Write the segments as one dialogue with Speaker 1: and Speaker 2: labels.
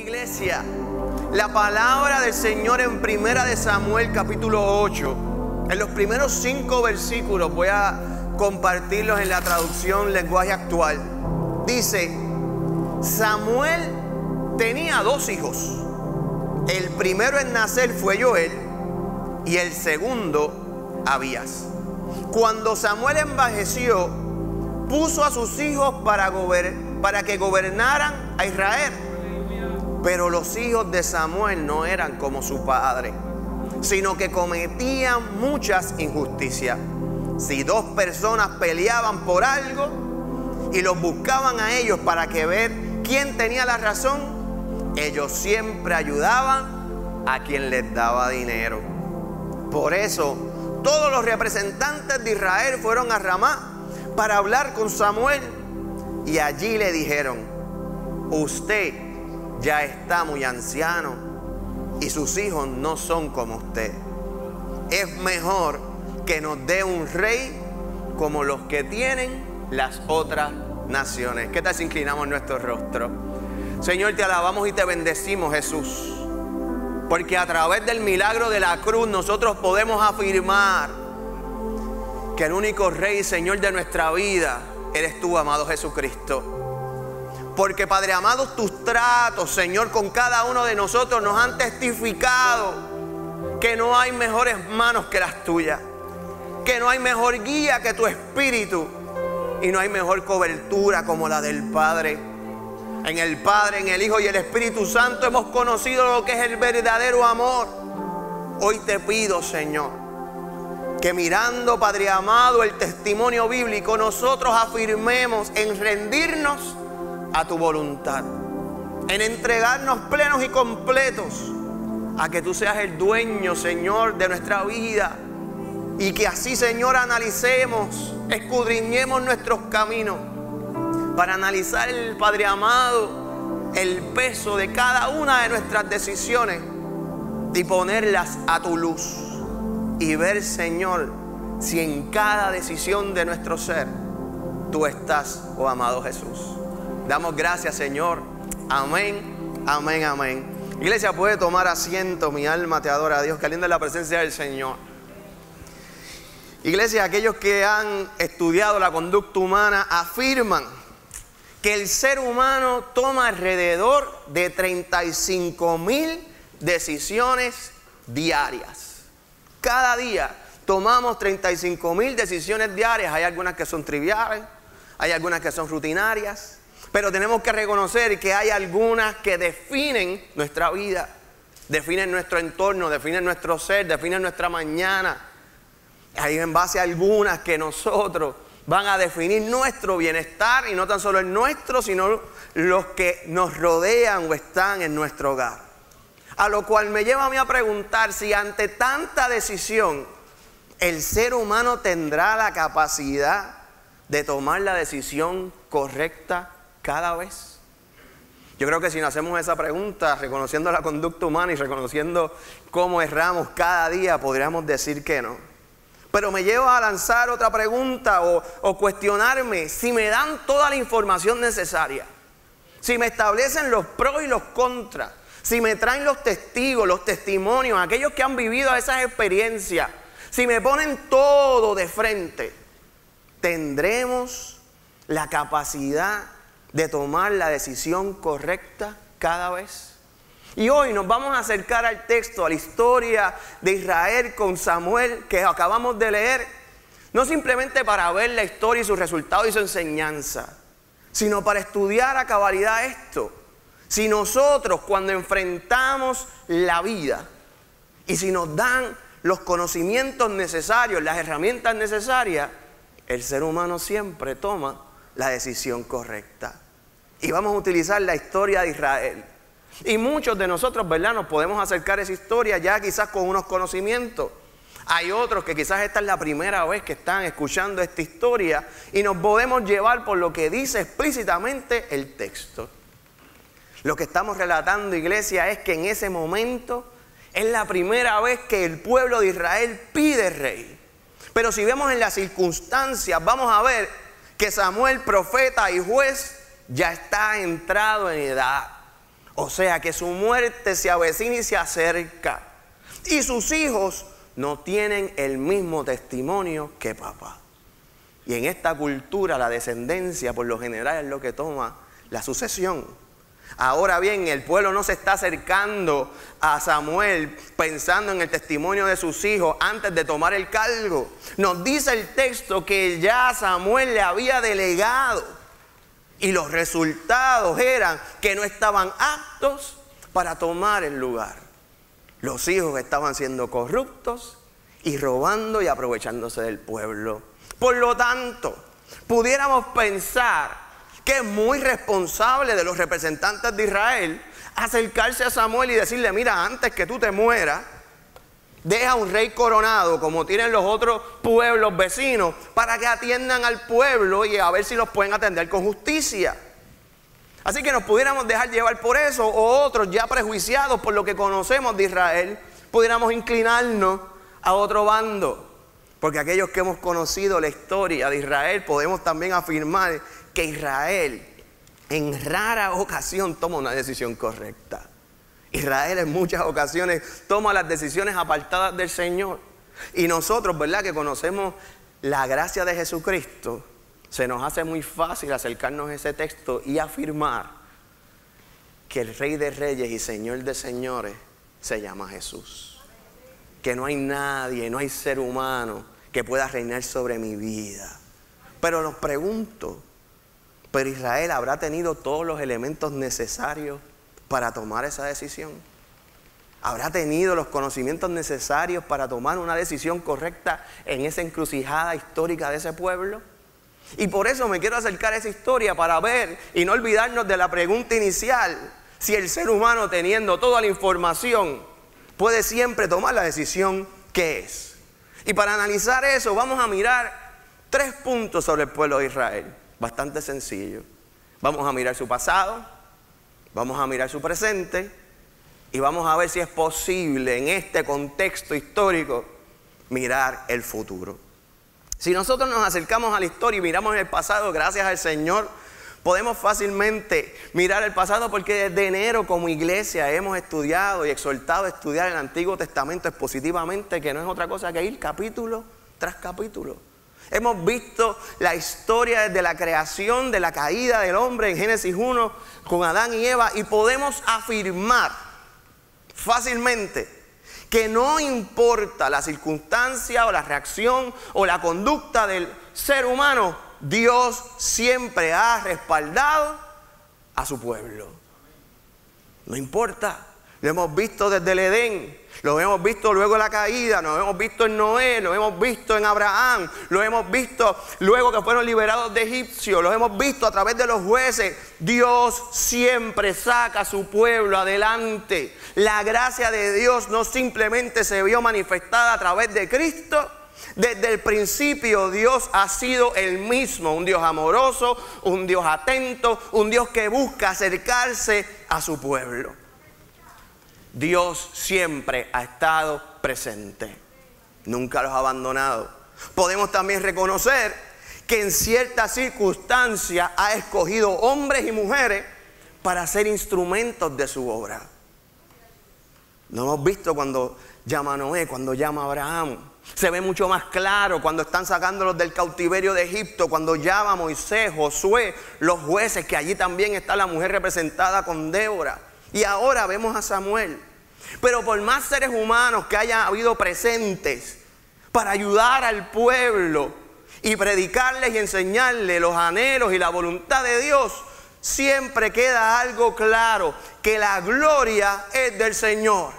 Speaker 1: iglesia, la palabra del Señor en Primera de Samuel capítulo 8, en los primeros 5 versículos, voy a compartirlos en la traducción lenguaje actual. Dice: Samuel tenía 2 hijos. El primero en nacer fue Joel y el segundo Abías. Cuando Samuel envejeció, puso a sus hijos para que gobernaran a Israel. Pero los hijos de Samuel no eran como su padre, sino que cometían muchas injusticias. Si 2 personas peleaban por algo y los buscaban a ellos para ver quién tenía la razón, ellos siempre ayudaban a quien les daba dinero. Por eso todos los representantes de Israel fueron a Ramá para hablar con Samuel, y allí le dijeron: usted ya está muy anciano y sus hijos no son como usted. Es mejor que nos dé un rey como los que tienen las otras naciones. ¿Qué tal si inclinamos nuestro rostro? Señor, te alabamos y te bendecimos, Jesús, porque a través del milagro de la cruz nosotros podemos afirmar que el único Rey y Señor de nuestra vida eres tú, amado Jesucristo. Porque, Padre amado, tus tratos, Señor, con cada uno de nosotros nos han testificado que no hay mejores manos que las tuyas, que no hay mejor guía que tu Espíritu, y no hay mejor cobertura como la del Padre. En el Padre, en el Hijo y el Espíritu Santo hemos conocido lo que es el verdadero amor. Hoy te pido, Señor, que mirando, Padre amado, el testimonio bíblico, nosotros afirmemos en rendirnos a tu voluntad, en entregarnos plenos y completos a que tú seas el dueño, Señor, de nuestra vida, y que así, Señor, analicemos, escudriñemos nuestros caminos para analizar, Padre amado, el peso de cada una de nuestras decisiones y ponerlas a tu luz y ver, Señor, si en cada decisión de nuestro ser tú estás, oh amado Jesús. Damos gracias, Señor. Amén, amén, amén. Iglesia, puede tomar asiento. Mi alma te adora a Dios. Qué linda es la presencia del Señor. Iglesia, aquellos que han estudiado la conducta humana afirman que el ser humano toma alrededor de 35,000 decisiones diarias. Cada día tomamos 35,000 decisiones diarias. Hay algunas que son triviales, hay algunas que son rutinarias, pero tenemos que reconocer que hay algunas que definen nuestra vida, definen nuestro entorno, definen nuestro ser, definen nuestra mañana. Hay en base a algunas que nosotros van a definir nuestro bienestar, y no tan solo el nuestro, sino los que nos rodean o están en nuestro hogar. A lo cual me lleva a mí a preguntar si ante tanta decisión el ser humano tendrá la capacidad de tomar la decisión correcta cada vez. Yo creo que si nos hacemos esa pregunta, reconociendo la conducta humana y reconociendo cómo erramos cada día, podríamos decir que no. Pero me lleva a lanzar otra pregunta o cuestionarme si me dan toda la información necesaria, si me establecen los pros y los contras, si me traen los testigos, los testimonios, aquellos que han vivido esas experiencias, si me ponen todo de frente, ¿tendremos la capacidad de tomar la decisión correcta cada vez? Y hoy nos vamos a acercar al texto, a la historia de Israel con Samuel que acabamos de leer, no simplemente para ver la historia y su resultado y su enseñanza, sino para estudiar a cabalidad esto. Si nosotros, cuando enfrentamos la vida y si nos dan los conocimientos necesarios, las herramientas necesarias, el ser humano siempre toma la decisión correcta. Y vamos a utilizar la historia de Israel. Y muchos de nosotros, ¿verdad?, nos podemos acercar a esa historia ya quizás con unos conocimientos. Hay otros que quizás esta es la primera vez que están escuchando esta historia y nos podemos llevar por lo que dice explícitamente el texto. Lo que estamos relatando, iglesia, es que en ese momento es la primera vez que el pueblo de Israel pide rey. Pero si vemos en las circunstancias, vamos a ver que Samuel, profeta y juez, ya está entrado en edad. O sea que su muerte se avecina y se acerca. Y sus hijos no tienen el mismo testimonio que papá. Y en esta cultura la descendencia por lo general es lo que toma la sucesión. Ahora bien, el pueblo no se está acercando a Samuel pensando en el testimonio de sus hijos antes de tomar el cargo. Nos dice el texto que ya Samuel le había delegado y los resultados eran que no estaban aptos para tomar el lugar. Los hijos estaban siendo corruptos y robando y aprovechándose del pueblo. Por lo tanto, pudiéramos pensar que es muy responsable de los representantes de Israel acercarse a Samuel y decirle: mira, antes que tú te mueras, deja un rey coronado como tienen los otros pueblos vecinos para que atiendan al pueblo y a ver si los pueden atender con justicia. Así que nos pudiéramos dejar llevar por eso, o otros ya prejuiciados por lo que conocemos de Israel, pudiéramos inclinarnos a otro bando. Porque aquellos que hemos conocido la historia de Israel podemos también afirmar que Israel en rara ocasión toma una decisión correcta. Israel en muchas ocasiones toma las decisiones apartadas del Señor. Y nosotros, ¿verdad?, que conocemos la gracia de Jesucristo, se nos hace muy fácil acercarnos a ese texto y afirmar que el Rey de Reyes y Señor de Señores se llama Jesús. Que no hay nadie, no hay ser humano que pueda reinar sobre mi vida. Pero nos pregunto, ¿pero Israel habrá tenido todos los elementos necesarios para tomar esa decisión? ¿Habrá tenido los conocimientos necesarios para tomar una decisión correcta en esa encrucijada histórica de ese pueblo? Y por eso me quiero acercar a esa historia para ver y no olvidarnos de la pregunta inicial: si el ser humano, teniendo toda la información, puede siempre tomar la decisión que es. Y para analizar eso vamos a mirar 3 puntos sobre el pueblo de Israel. Bastante sencillo. Vamos a mirar su pasado, vamos a mirar su presente y vamos a ver si es posible en este contexto histórico mirar el futuro. Si nosotros nos acercamos a la historia y miramos el pasado, gracias al Señor, podemos fácilmente mirar el pasado, porque desde enero como iglesia hemos estudiado y exhortado a estudiar el Antiguo Testamento expositivamente, que no es otra cosa que ir capítulo tras capítulo. Hemos visto la historia desde la creación, de la caída del hombre en Génesis 1 con Adán y Eva, y podemos afirmar fácilmente que no importa la circunstancia o la reacción o la conducta del ser humano, Dios siempre ha respaldado a su pueblo. No importa. Lo hemos visto desde el Edén, lo hemos visto luego de la caída, lo hemos visto en Noé, lo hemos visto en Abraham, lo hemos visto luego que fueron liberados de Egipcio, lo hemos visto a través de los jueces. Dios siempre saca a su pueblo adelante. La gracia de Dios no simplemente se vio manifestada a través de Cristo. Desde el principio Dios ha sido el mismo, un Dios amoroso, un Dios atento, un Dios que busca acercarse a su pueblo. Dios siempre ha estado presente, nunca los ha abandonado. Podemos también reconocer que en ciertas circunstancias ha escogido hombres y mujeres para ser instrumentos de su obra. Lo hemos visto cuando llama a Noé, cuando llama a Abraham. Se ve mucho más claro cuando están sacándolos del cautiverio de Egipto, cuando llama a Moisés, Josué, los jueces, que allí también está la mujer representada con Débora. Y ahora vemos a Samuel. Pero por más seres humanos que hayan habido presentes para ayudar al pueblo y predicarles y enseñarles los anhelos y la voluntad de Dios, siempre queda algo claro: que la gloria es del Señor,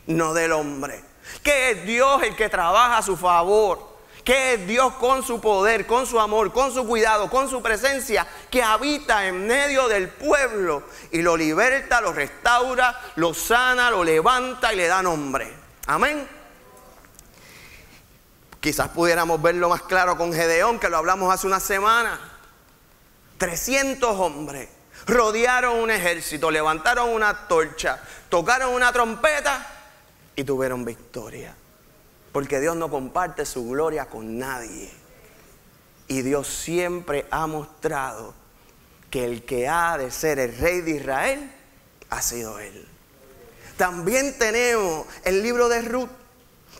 Speaker 1: no del hombre. Que es Dios el que trabaja a su favor. Que es Dios con su poder, con su amor, con su cuidado, con su presencia, que habita en medio del pueblo y lo liberta, lo restaura, lo sana, lo levanta y le da nombre. Amén. Quizás pudiéramos verlo más claro con Gedeón, que lo hablamos hace una semana. 300 hombres rodearon un ejército, levantaron una torcha, tocaron una trompeta y tuvieron victoria. Porque Dios no comparte su gloria con nadie. Y Dios siempre ha mostrado que el que ha de ser el rey de Israel ha sido Él. También tenemos el libro de Ruth,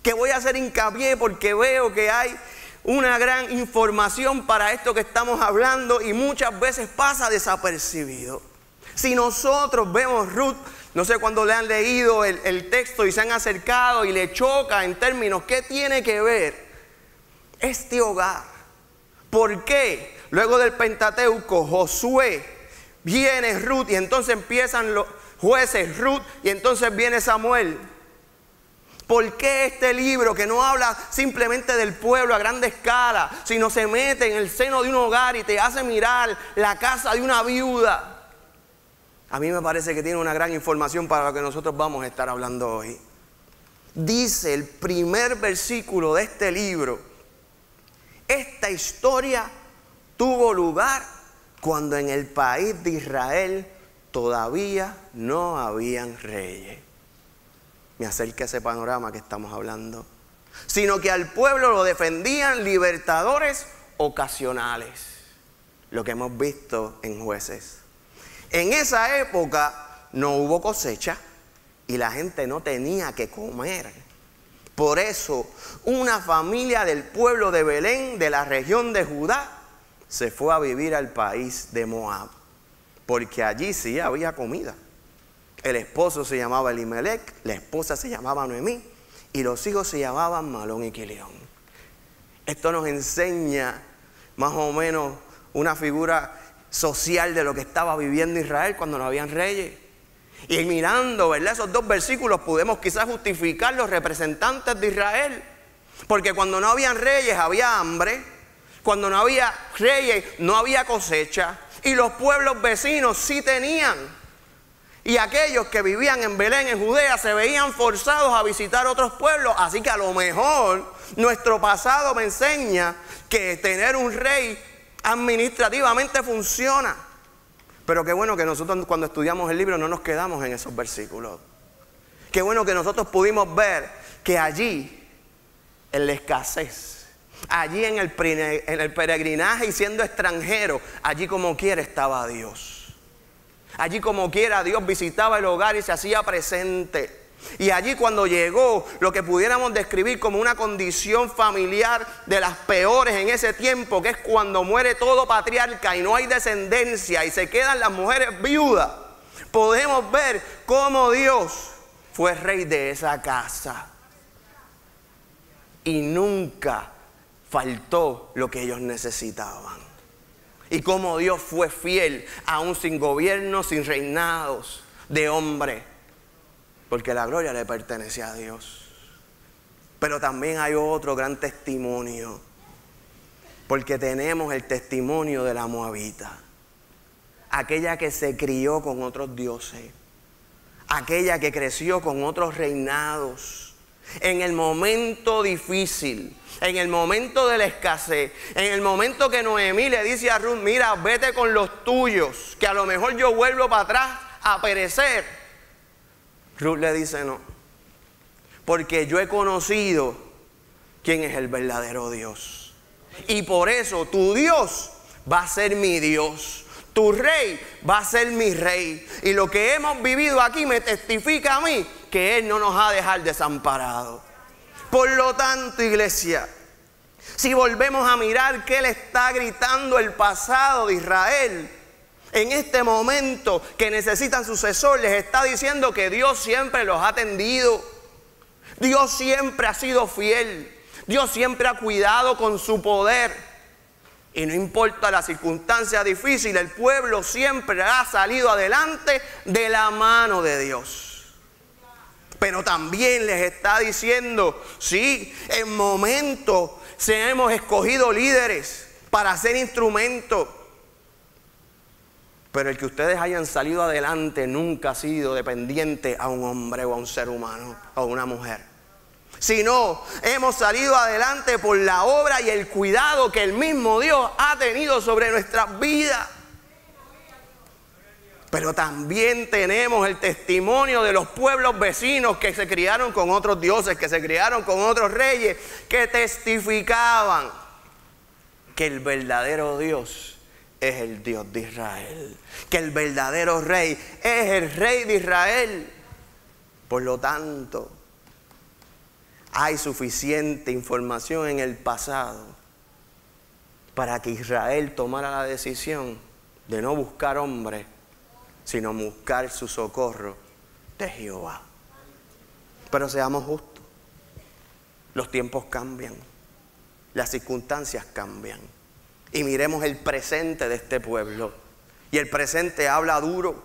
Speaker 1: que voy a hacer hincapié porque veo que hay una gran información para esto que estamos hablando y muchas veces pasa desapercibido. Si nosotros vemos Ruth, no sé cuándo le han leído el texto y se han acercado y le choca en términos, ¿qué tiene que ver este hogar? ¿Por qué? Luego del Pentateuco, Josué, viene Ruth y entonces empiezan los jueces, Ruth, y entonces viene Samuel. ¿Por qué este libro que no habla simplemente del pueblo a grande escala, sino se mete en el seno de un hogar y te hace mirar la casa de una viuda? A mí me parece que tiene una gran información para lo que nosotros vamos a estar hablando hoy. Dice el primer versículo de este libro: esta historia tuvo lugar cuando en el país de Israel todavía no habían reyes. Me acerca ese panorama que estamos hablando. Sino que al pueblo lo defendían libertadores ocasionales. Lo que hemos visto en Jueces. En esa época no hubo cosecha y la gente no tenía que comer. Por eso una familia del pueblo de Belén, de la región de Judá, se fue a vivir al país de Moab. Porque allí sí había comida. El esposo se llamaba Elimelech, la esposa se llamaba Noemí y los hijos se llamaban Malón y Quilión. Esto nos enseña más o menos una figura social de lo que estaba viviendo Israel cuando no habían reyes. Y mirando, ¿verdad?, esos dos versículos podemos quizás justificar los representantes de Israel. Porque cuando no habían reyes había hambre, cuando no había reyes no había cosecha y los pueblos vecinos sí tenían. Y aquellos que vivían en Belén, en Judea, se veían forzados a visitar otros pueblos. Así que a lo mejor nuestro pasado me enseña que tener un rey administrativamente funciona. Pero qué bueno que nosotros cuando estudiamos el libro no nos quedamos en esos versículos. Qué bueno que nosotros pudimos ver que allí, en la escasez, allí en el peregrinaje y siendo extranjero, allí como quiera estaba Dios. Allí como quiera Dios visitaba el hogar y se hacía presente. Y allí cuando llegó lo que pudiéramos describir como una condición familiar de las peores en ese tiempo, que es cuando muere todo patriarca y no hay descendencia y se quedan las mujeres viudas, podemos ver cómo Dios fue rey de esa casa. Y nunca faltó lo que ellos necesitaban. Y cómo Dios fue fiel, aún sin gobierno, sin reinados de hombre. Porque la gloria le pertenece a Dios. Pero también hay otro gran testimonio. Porque tenemos el testimonio de la moabita. Aquella que se crió con otros dioses. Aquella que creció con otros reinados. En el momento difícil, en el momento de la escasez, en el momento que Noemí le dice a Ruth: mira, vete con los tuyos, que a lo mejor yo vuelvo para atrás a perecer. Ruth le dice: no, porque yo he conocido quién es el verdadero Dios. Y por eso tu Dios va a ser mi Dios. Tu rey va a ser mi rey. Y lo que hemos vivido aquí me testifica a mí que Él no nos ha dejado desamparados. Por lo tanto, iglesia, si volvemos a mirar qué le está gritando el pasado de Israel, en este momento que necesitan sucesor, les está diciendo que Dios siempre los ha atendido. Dios siempre ha sido fiel. Dios siempre ha cuidado con su poder. Y no importa la circunstancia difícil, el pueblo siempre ha salido adelante de la mano de Dios. Pero también les está diciendo: sí, en momentos hemos escogido líderes para ser instrumentos. Pero el que ustedes hayan salido adelante nunca ha sido dependiente a un hombre o a un ser humano o a una mujer. Sino hemos salido adelante por la obra y el cuidado que el mismo Dios ha tenido sobre nuestras vidas. Pero también tenemos el testimonio de los pueblos vecinos que se criaron con otros dioses, que se criaron con otros reyes, que testificaban que el verdadero Dios es el Dios de Israel, que el verdadero rey es el rey de Israel. Por lo tanto, hay suficiente información en el pasado para que Israel tomara la decisión de no buscar hombres, sino buscar su socorro de Jehová. Pero seamos justos, los tiempos cambian, las circunstancias cambian. Y miremos el presente de este pueblo. Y el presente habla duro,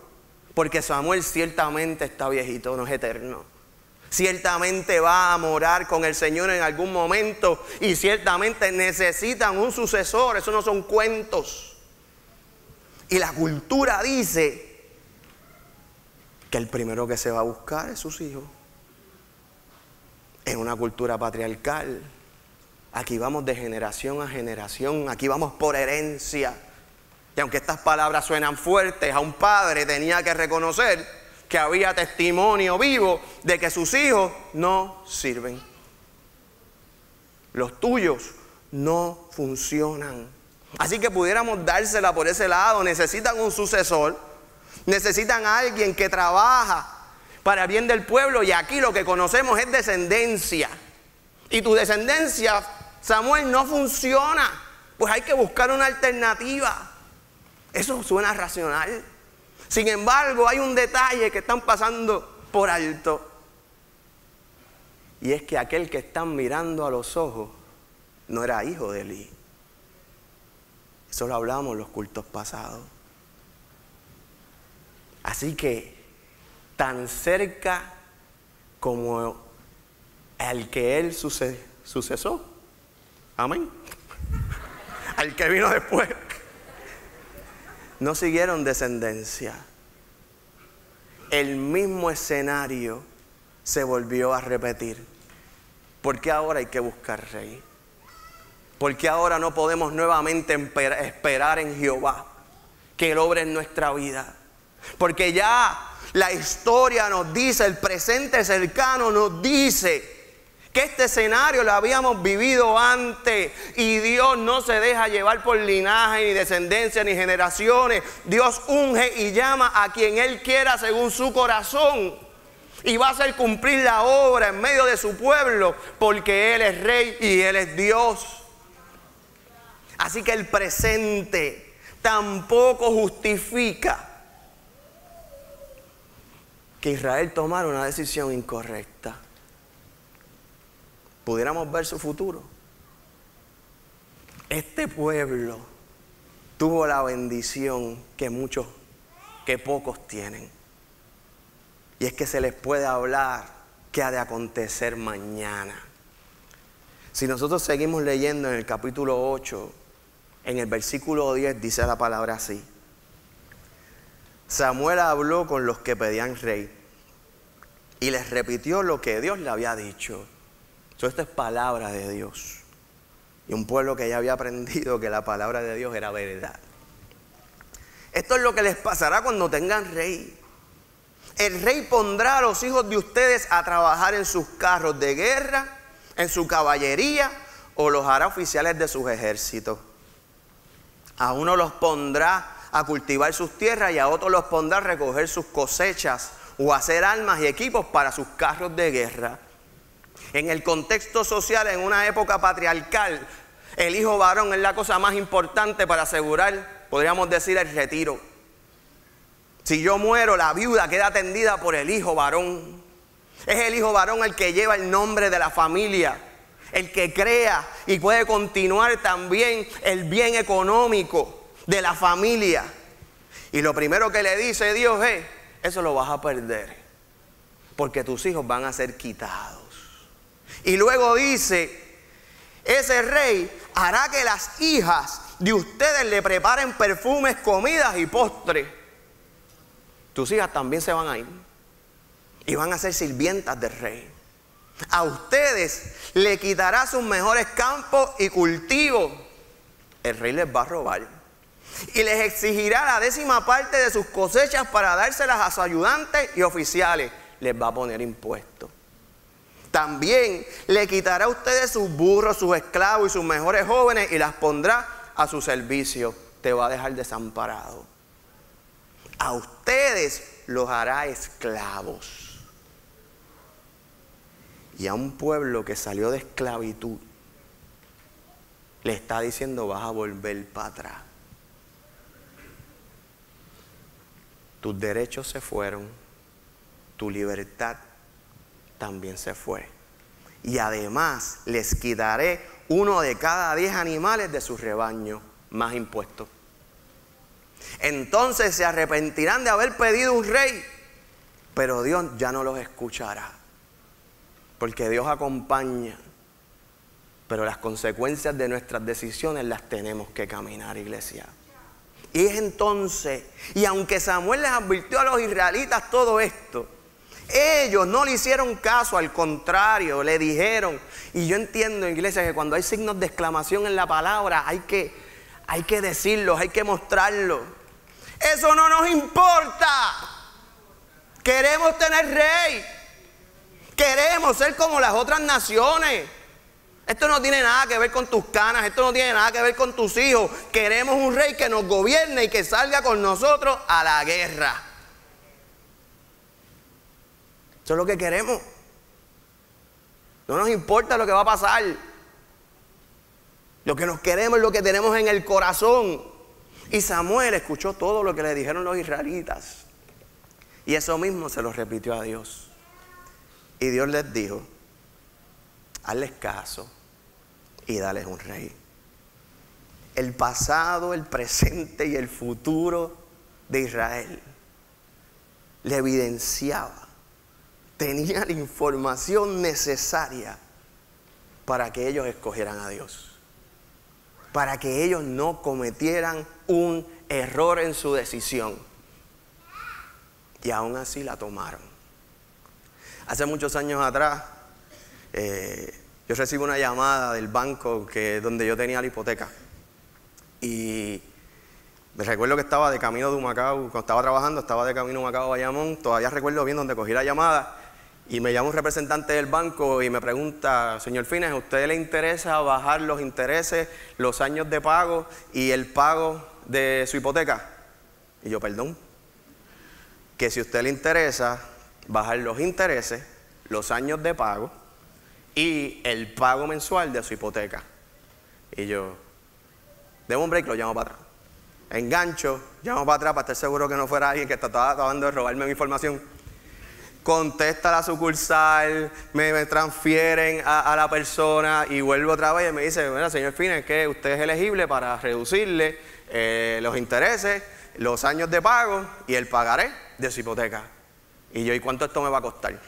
Speaker 1: porque Samuel ciertamente está viejito, no es eterno. Ciertamente va a morar con el Señor en algún momento y ciertamente necesitan un sucesor. Eso no son cuentos. Y la cultura dice que el primero que se va a buscar es sus hijos. En una cultura patriarcal, aquí vamos de generación a generación, aquí vamos por herencia. Y aunque estas palabras suenan fuertes, a un padre tenía que reconocer que había testimonio vivo de que sus hijos no sirven. Los tuyos no funcionan. Así que pudiéramos dársela por ese lado. Necesitan un sucesor, necesitan a alguien que trabaja para el bien del pueblo, y aquí lo que conocemos es descendencia. Y tu descendencia, Samuel, no funciona, pues hay que buscar una alternativa. Eso suena racional. Sin embargo, hay un detalle que están pasando por alto. Y es que aquel que están mirando a los ojos no era hijo de Elí. Eso lo hablamos en los cultos pasados. Así que tan cerca como al que él sucesó, amén, al que vino después, no siguieron descendencia. El mismo escenario se volvió a repetir. ¿Por qué ahora hay que buscar rey? ¿Por qué ahora no podemos nuevamente esperar en Jehová que Él obre en nuestra vida? Porque ya la historia nos dice, el presente cercano nos dice que este escenario lo habíamos vivido antes, y Dios no se deja llevar por linaje, ni descendencia, ni generaciones. Dios unge y llama a quien Él quiera según su corazón, y va a hacer cumplir la obra en medio de su pueblo, porque Él es rey y Él es Dios. Así que el presente tampoco justifica que Israel tomara una decisión incorrecta. Pudiéramos ver su futuro. Este pueblo tuvo la bendición que pocos tienen. Y es que se les puede hablar qué ha de acontecer mañana. Si nosotros seguimos leyendo en el capítulo 8, en el versículo 10 dice la palabra así: Samuel habló con los que pedían rey y les repitió lo que Dios le había dicho. Esto es palabra de Dios. Y un pueblo que ya había aprendido que la palabra de Dios era verdad. Esto es lo que les pasará cuando tengan rey. El rey pondrá a los hijos de ustedes a trabajar en sus carros de guerra, en su caballería, o los hará oficiales de sus ejércitos. A uno los pondrá a cultivar sus tierras, y a otros los pondrá a recoger sus cosechas o a hacer armas y equipos para sus carros de guerra. En el contexto social, en una época patriarcal, el hijo varón es la cosa más importante para asegurar, podríamos decir, el retiro. Si yo muero, la viuda queda atendida por el hijo varón. Es el hijo varón el que lleva el nombre de la familia, el que crea y puede continuar también el bien económico de la familia. Y lo primero que le dice Dios es: eso lo vas a perder, porque tus hijos van a ser quitados. Y luego dice: ese rey hará que las hijas de ustedes le preparen perfumes, comidas y postres. Tus hijas también se van a ir y van a ser sirvientas del rey. A ustedes le quitará sus mejores campos y cultivos. El rey les va a robar y les exigirá la 10ª parte de sus cosechas para dárselas a sus ayudantes y oficiales. Les va a poner impuestos. También le quitará a ustedes sus burros, sus esclavos y sus mejores jóvenes, y las pondrá a su servicio. te va a dejar desamparado. A ustedes los hará esclavos. Y a un pueblo que salió de esclavitud, le está diciendo, vas a volver para atrás. Tus derechos se fueron, tu libertad también se fue. Y además les quitaré 1 de cada 10 animales de su rebaño, más impuestos. Entonces se arrepentirán de haber pedido un rey, pero Dios ya no los escuchará. Porque Dios acompaña, pero las consecuencias de nuestras decisiones las tenemos que caminar, iglesia. Y es entonces, y aunque Samuel les advirtió a los israelitas todo esto, ellos no le hicieron caso, al contrario, le dijeron. Y yo entiendo, iglesia, que cuando hay signos de exclamación en la palabra, hay que decirlos, hay que mostrarlos. Eso no nos importa. Queremos tener rey. Queremos ser como las otras naciones. Esto no tiene nada que ver con tus canas, esto no tiene nada que ver con tus hijos. Queremos un rey que nos gobierne y que salga con nosotros a la guerra. Eso es lo que queremos. No nos importa lo que va a pasar. Lo que nos queremos es lo que tenemos en el corazón. Y Samuel escuchó todo lo que le dijeron los israelitas. Y eso mismo se lo repitió a Dios. Y Dios les dijo, hazles caso y dales un rey. El pasado, el presente y el futuro de Israel le evidenciaba, tenía la información necesaria para que ellos escogieran a Dios, para que ellos no cometieran un error en su decisión. Y aún así la tomaron. Hace muchos años atrás, yo recibo una llamada del banco donde yo tenía la hipoteca. Y me recuerdo que estaba de camino de Humacao, cuando estaba trabajando, estaba de camino de Humacao a Bayamón. Todavía recuerdo bien donde cogí la llamada. Y me llama un representante del banco y me pregunta, señor Fines, ¿a usted le interesa bajar los intereses, los años de pago y el pago de su hipoteca? Y yo, perdón, que si a usted le interesa bajar los intereses, los años de pago y el pago mensual de su hipoteca. Y yo, deme un break, lo llamo para atrás. Engancho, llamo para atrás para estar seguro que no fuera alguien que estaba tratando de robarme mi información. Contesta la sucursal, me transfieren a la persona y vuelvo otra vez y me dice, mira, señor Fines, que usted es elegible para reducirle los intereses, los años de pago y el pagaré de su hipoteca. Y yo, ¿y cuánto esto me va a costar?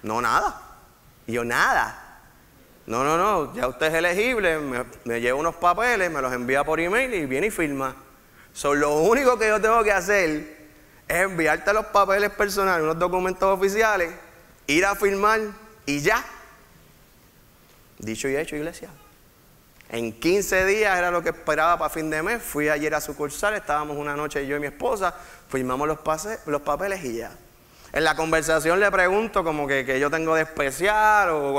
Speaker 1: No, nada. Y yo, nada. No, ya usted es elegible, me lleva unos papeles, me los envía por email y viene y firma. Lo único que yo tengo que hacer es enviarte los papeles personales, unos documentos oficiales, ir a firmar y ya. Dicho y hecho, iglesia. En 15 días era lo que esperaba para fin de mes. Fui ayer a sucursal, estábamos una noche yo y mi esposa, firmamos los papeles y ya. En la conversación le pregunto como que yo tengo de especial o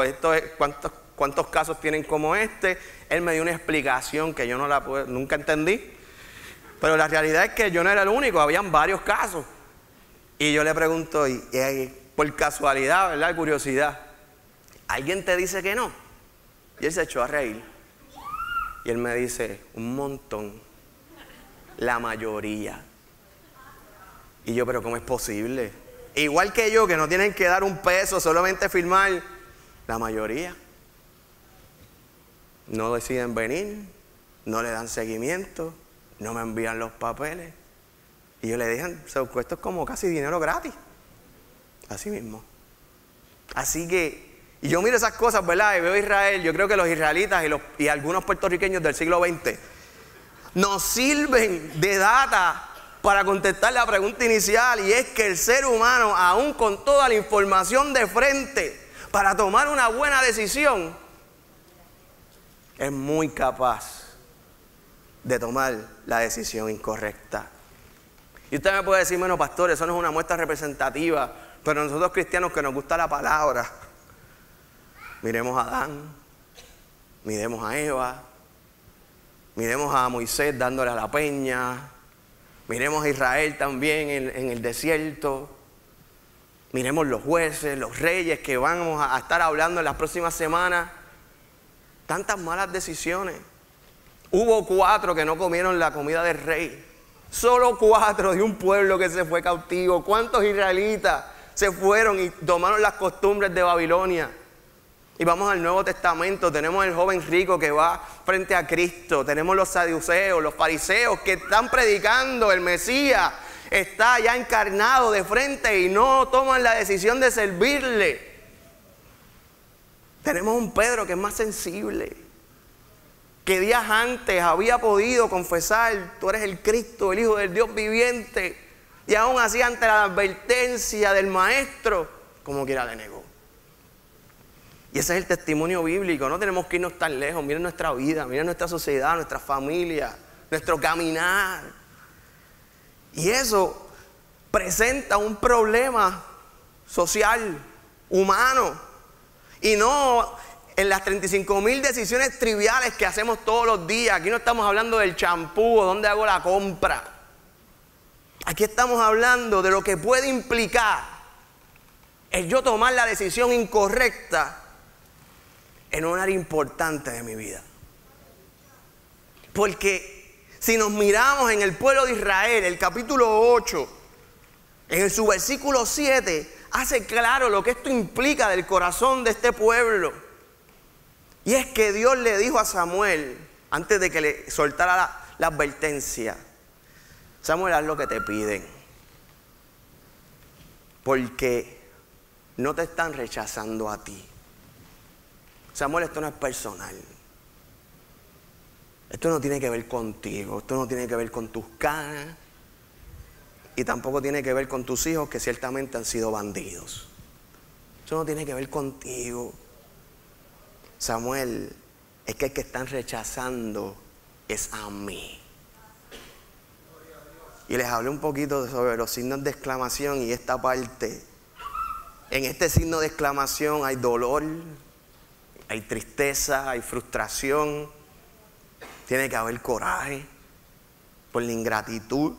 Speaker 1: cuántos casos tienen como este. Él me dio una explicación que yo nunca entendí. Pero la realidad es que yo no era el único, habían varios casos. Y yo le pregunto, y por casualidad, ¿verdad? Curiosidad, ¿alguien te dice que no? Y él se echó a reír. Y él me dice, un montón, la mayoría. Y yo, ¿pero cómo es posible? Igual que yo, que no tienen que dar un peso, solamente firmar, la mayoría. No deciden venir, no le dan seguimiento, no me envían los papeles. Y yo le dije, esto es como casi dinero gratis. Así mismo. Así que, y yo miro esas cosas, ¿verdad? Y veo a Israel, yo creo que los israelitas y algunos puertorriqueños del siglo XX nos sirven de data para contestar la pregunta inicial, y es que el ser humano, aún con toda la información de frente, para tomar una buena decisión, es muy capaz de tomar la decisión incorrecta. Y usted me puede decir, bueno, pastor, eso no es una muestra representativa, pero nosotros cristianos que nos gusta la palabra, miremos a Adán, miremos a Eva, Miremos a Moisés dándole a la peña. Miremos a Israel también en el desierto. Miremos los jueces, los reyes que vamos a estar hablando en las próximas semanas. Tantas malas decisiones. Hubo 4 que no comieron la comida del rey. Solo 4 de un pueblo que se fue cautivo. ¿Cuántos israelitas se fueron y tomaron las costumbres de Babilonia? Y vamos al Nuevo Testamento, tenemos el joven rico que va frente a Cristo, tenemos los saduceos, los fariseos que están predicando, el Mesías está ya encarnado de frente y no toman la decisión de servirle. Tenemos un Pedro que es más sensible, que días antes había podido confesar: tú eres el Cristo, el Hijo del Dios viviente, y aún así ante la advertencia del maestro, como quiera le negó. Y ese es el testimonio bíblico. No tenemos que irnos tan lejos. Miren nuestra vida, miren nuestra sociedad, nuestra familia, nuestro caminar. Y eso presenta un problema social, humano. Y no en las 35,000 decisiones triviales que hacemos todos los días. Aquí no estamos hablando del champú o dónde hago la compra. Aquí estamos hablando de lo que puede implicar el yo tomar la decisión incorrecta en un área importante de mi vida. Porque si nos miramos en el pueblo de Israel, el capítulo 8, en su versículo 7, hace claro lo que esto implica del corazón de este pueblo. Y es que Dios le dijo a Samuel, antes de que le soltara la advertencia: Samuel, haz lo que te piden, porque no te están rechazando a ti. Samuel, esto no es personal. Esto no tiene que ver contigo. Esto no tiene que ver con tus canas. Y tampoco tiene que ver con tus hijos, que ciertamente han sido bandidos. Eso no tiene que ver contigo. Samuel, es que el que están rechazando es a mí. Y les hablé un poquito sobre los signos de exclamación y esta parte. En este signo de exclamación hay dolor, hay tristeza, hay frustración, tiene que haber coraje por la ingratitud.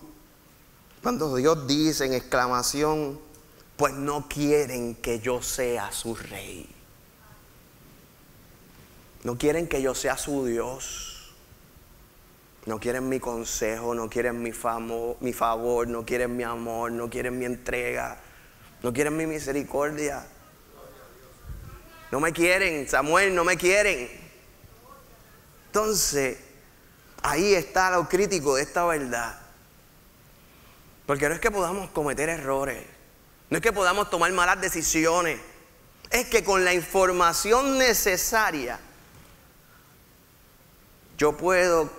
Speaker 1: Cuando Dios dice en exclamación: pues no quieren que yo sea su rey, no quieren que yo sea su Dios, no quieren mi consejo, no quieren mi favor, no quieren mi amor, no quieren mi entrega, no quieren mi misericordia. No me quieren, Samuel, no me quieren. Entonces, ahí está lo crítico de esta verdad. Porque no es que podamos cometer errores, no es que podamos tomar malas decisiones, es que con la información necesaria yo puedo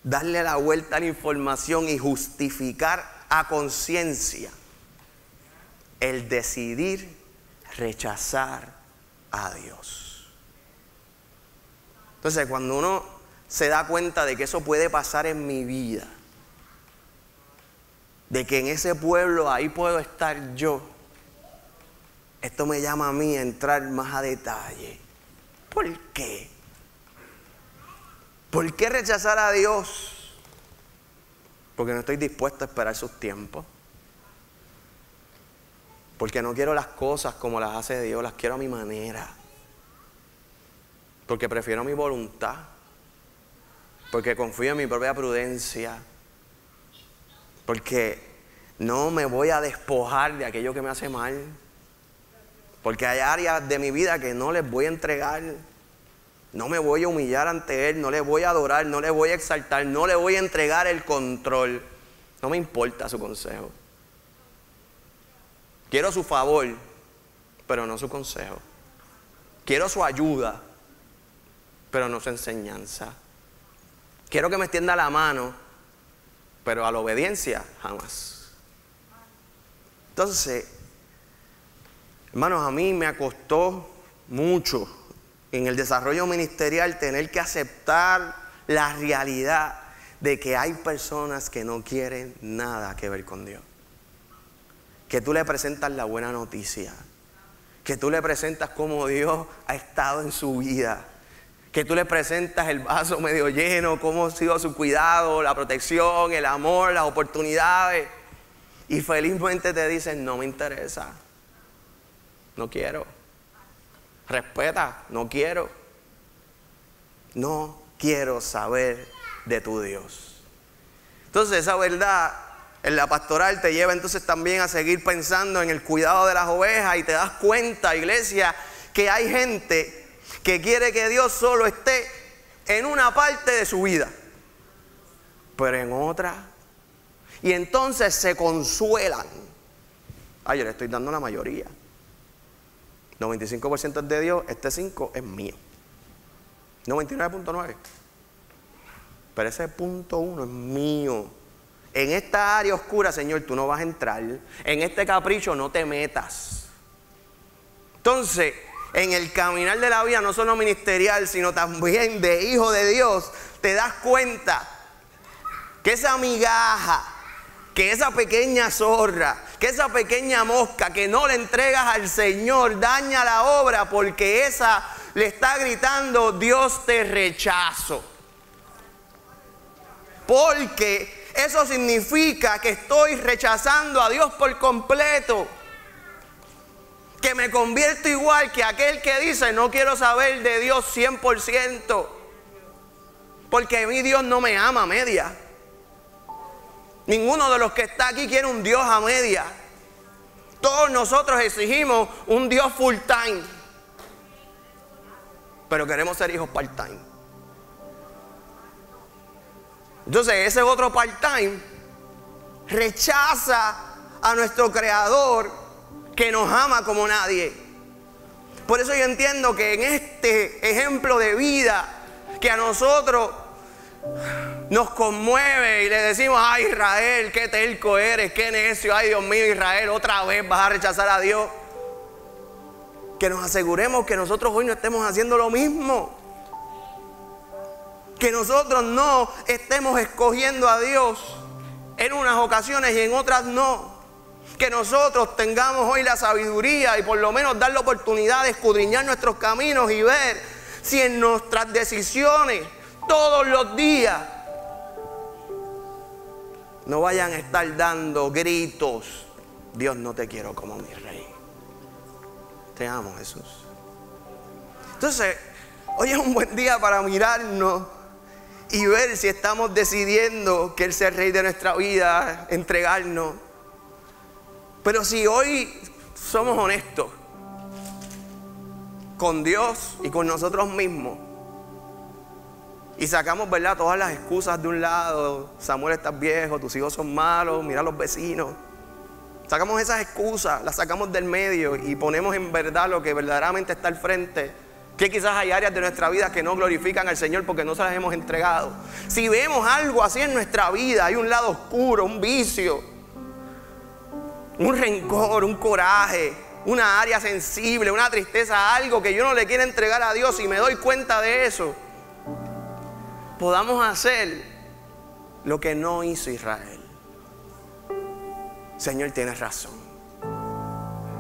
Speaker 1: darle la vuelta a la información y justificar a conciencia el decidir rechazar a Dios. Entonces, cuando uno se da cuenta de que eso puede pasar en mi vida, de que en ese pueblo ahí puedo estar yo, esto me llama a mí a entrar más a detalle. ¿Por qué? ¿Por qué rechazar a Dios? Porque no estoy dispuesto a esperar sus tiempos. Porque no quiero las cosas como las hace Dios, las quiero a mi manera. Porque prefiero mi voluntad. Porque confío en mi propia prudencia. Porque no me voy a despojar de aquello que me hace mal. Porque hay áreas de mi vida que no les voy a entregar. No me voy a humillar ante Él, no le voy a adorar, no le voy a exaltar, no le voy a entregar el control. No me importa su consejo. Quiero su favor, pero no su consejo. Quiero su ayuda, pero no su enseñanza. Quiero que me extienda la mano, pero a la obediencia jamás. Entonces, hermanos, a mí me costó mucho en el desarrollo ministerial tener que aceptar la realidad de que hay personas que no quieren nada que ver con Dios. Que tú le presentas la buena noticia, que tú le presentas cómo Dios ha estado en su vida, que tú le presentas el vaso medio lleno, cómo ha sido su cuidado, la protección, el amor, las oportunidades. Y felizmente te dicen, no me interesa, no quiero. Respeta, no quiero. No quiero saber de tu Dios. Entonces esa verdad en la pastoral te lleva entonces también a seguir pensando en el cuidado de las ovejas. Y te das cuenta, iglesia, que hay gente que quiere que Dios solo esté en una parte de su vida, pero en otra. Y entonces se consuelan. Yo le estoy dando la mayoría. 95% es de Dios, este 5% es mío. 99.9%. Pero ese 0.1 es mío. En esta área oscura, Señor, tú no vas a entrar. En este capricho no te metas. Entonces, en el caminar de la vida, no solo ministerial, sino también de hijo de Dios, te das cuenta que esa migaja, que esa pequeña zorra, que esa pequeña mosca que no le entregas al Señor daña la obra, porque esa le está gritando, Dios te rechazo. Porque eso significa que estoy rechazando a Dios por completo. Que me convierto igual que aquel que dice, no quiero saber de Dios 100%. Porque a mí Dios no me ama a media. Ninguno de los que está aquí quiere un Dios a media. Todos nosotros exigimos un Dios full time. Pero queremos ser hijos part time. Entonces ese otro part time rechaza a nuestro Creador, que nos ama como nadie. Por eso yo entiendo que en este ejemplo de vida que a nosotros nos conmueve y le decimos, ay Israel, qué terco eres, qué necio, ay Dios mío Israel, otra vez vas a rechazar a Dios. Que nos aseguremos que nosotros hoy no estemos haciendo lo mismo. Que nosotros no estemos escogiendo a Dios en unas ocasiones y en otras no. Que nosotros tengamos hoy la sabiduría y por lo menos dar la oportunidad de escudriñar nuestros caminos y ver si en nuestras decisiones todos los días no vayan a estar dando gritos, Dios, no te quiero como mi rey. Te amo, Jesús. Entonces, hoy es un buen día para mirarnos y ver si estamos decidiendo que Él sea el rey de nuestra vida, entregarnos. Pero si hoy somos honestos con Dios y con nosotros mismos y sacamos, ¿verdad?, todas las excusas de un lado, Samuel, estás viejo, tus hijos son malos, mira a los vecinos. Sacamos esas excusas, las sacamos del medio y ponemos en verdad lo que verdaderamente está al frente. Que quizás hay áreas de nuestra vida que no glorifican al Señor porque no se las hemos entregado. Si vemos algo así en nuestra vida, hay un lado oscuro, un vicio, un rencor, un coraje, una área sensible, una tristeza, algo que yo no le quiero entregar a Dios y me doy cuenta de eso, podamos hacer lo que no hizo Israel. Señor, tienes razón.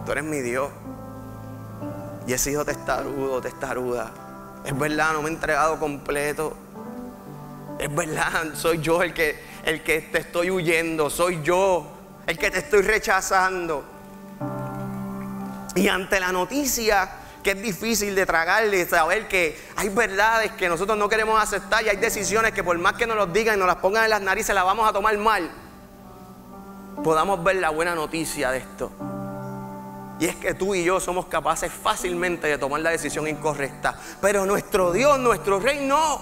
Speaker 1: Tú eres mi Dios. Y he sido testarudo, testaruda. Es verdad, no me he entregado completo. Es verdad, soy yo el que te estoy huyendo. Soy yo el que te estoy rechazando. Y ante la noticia que es difícil de tragarle, saber que hay verdades que nosotros no queremos aceptar y hay decisiones que por más que nos los digan y nos las pongan en las narices las vamos a tomar mal, podamos ver la buena noticia de esto. Y es que tú y yo somos capaces fácilmente de tomar la decisión incorrecta. Pero nuestro Dios, nuestro Rey no.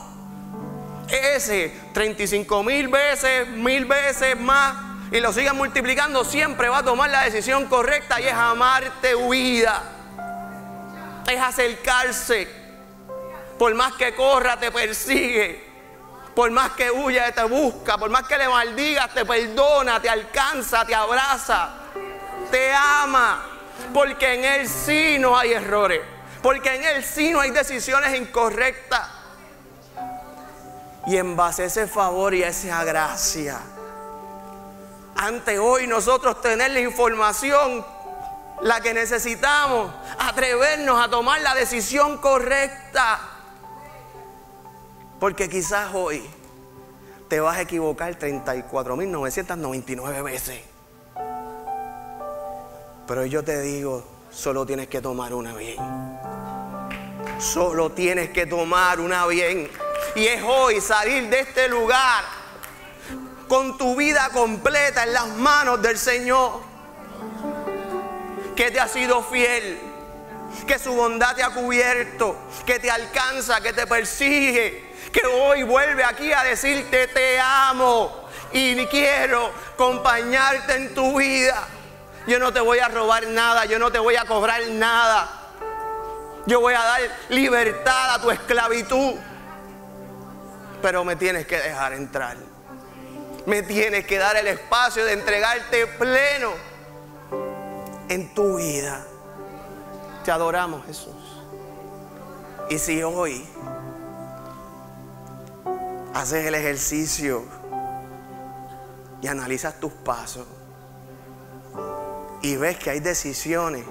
Speaker 1: Ese 35,000 veces, 1000 veces más, y lo sigan multiplicando, siempre va a tomar la decisión correcta y es amarte huida. Es acercarse. Por más que corra, te persigue. Por más que huya, te busca. Por más que le maldigas, te perdona, te alcanza, te abraza, te ama. Porque en Él sí no hay errores. Porque en Él sí no hay decisiones incorrectas. Y en base a ese favor y a esa gracia, ante hoy nosotros tener la información, la que necesitamos, atrevernos a tomar la decisión correcta. Porque quizás hoy te vas a equivocar 34.999 veces. Pero yo te digo, solo tienes que tomar una bien. Solo tienes que tomar una bien. Y es hoy salir de este lugar con tu vida completa en las manos del Señor, que te ha sido fiel, que su bondad te ha cubierto, que te alcanza, que te persigue, que hoy vuelve aquí a decirte te amo y quiero acompañarte en tu vida. Yo no te voy a robar nada, yo no te voy a cobrar nada. Yo voy a dar libertad a tu esclavitud. Pero me tienes que dejar entrar. Me tienes que dar el espacio de entregarte pleno en tu vida. Te adoramos, Jesús. Y si hoy haces el ejercicio y analizas tus pasos y ves que hay decisiones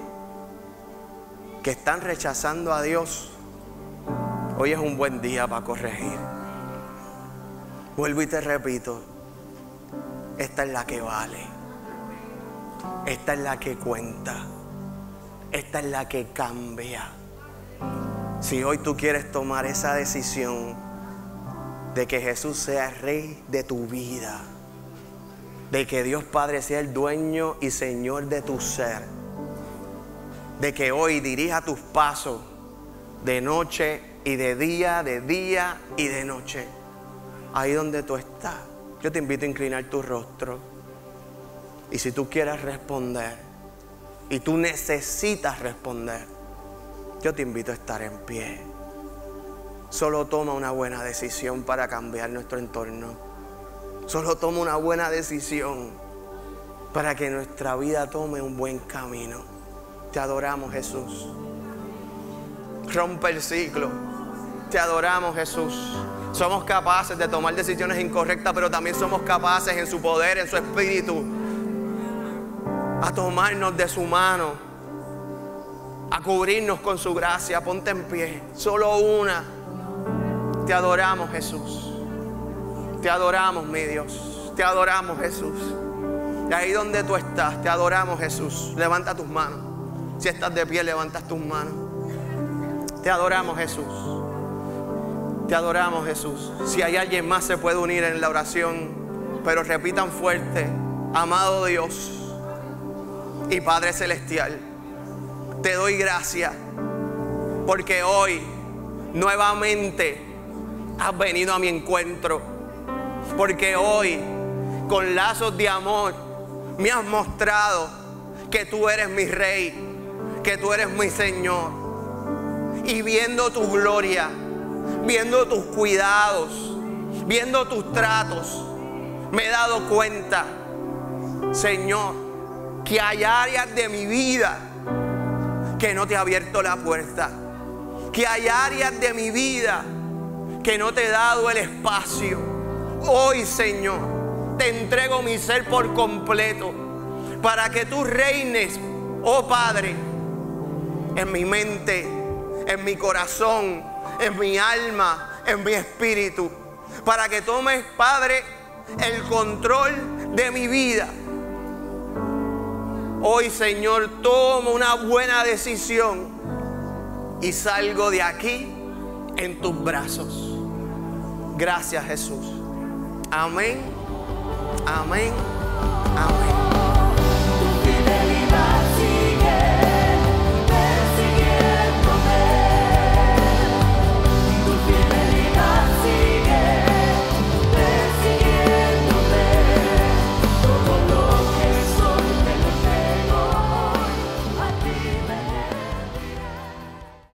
Speaker 1: que están rechazando a Dios, hoy es un buen día para corregir. Vuelvo y te repito, esta es la que vale, esta es la que cuenta, esta es la que cambia. Si hoy tú quieres tomar esa decisión de que Jesús sea el Rey de tu vida, de que Dios Padre sea el dueño y Señor de tu ser, de que hoy dirija tus pasos de noche y de día y de noche, ahí donde tú estás, yo te invito a inclinar tu rostro. Y si tú quieres responder y tú necesitas responder, yo te invito a estar en pie. Solo toma una buena decisión para cambiar nuestro entorno. Solo toma una buena decisión para que nuestra vida tome un buen camino. Te adoramos, Jesús. Rompe el ciclo. Te adoramos, Jesús. Somos capaces de tomar decisiones incorrectas, pero también somos capaces en su poder, en su espíritu, a tomarnos de su mano, a cubrirnos con su gracia. Ponte en pie. Solo una. Te adoramos, Jesús. Te adoramos, mi Dios. Te adoramos, Jesús. Y ahí donde tú estás, te adoramos, Jesús. Levanta tus manos. Si estás de pie, levantas tus manos. Te adoramos, Jesús. Te adoramos, Jesús. Si hay alguien más, se puede unir en la oración, pero repitan fuerte: amado Dios y Padre Celestial, te doy gracias porque hoy nuevamente has venido a mi encuentro. Porque hoy, con lazos de amor, me has mostrado que tú eres mi Rey, que tú eres mi Señor. Y viendo tu gloria, viendo tus cuidados, viendo tus tratos, me he dado cuenta, Señor, que hay áreas de mi vida que no te he abierto la puerta. Que hay áreas de mi vida que no te he dado el espacio. Hoy, Señor, te entrego mi ser por completo para que tú reines, oh Padre, en mi mente, en mi corazón, en mi alma, en mi espíritu, para que tomes, Padre, el control de mi vida. Hoy, Señor, tomo una buena decisión y salgo de aquí en tus brazos. Gracias, Jesús. Amén, amén, amén.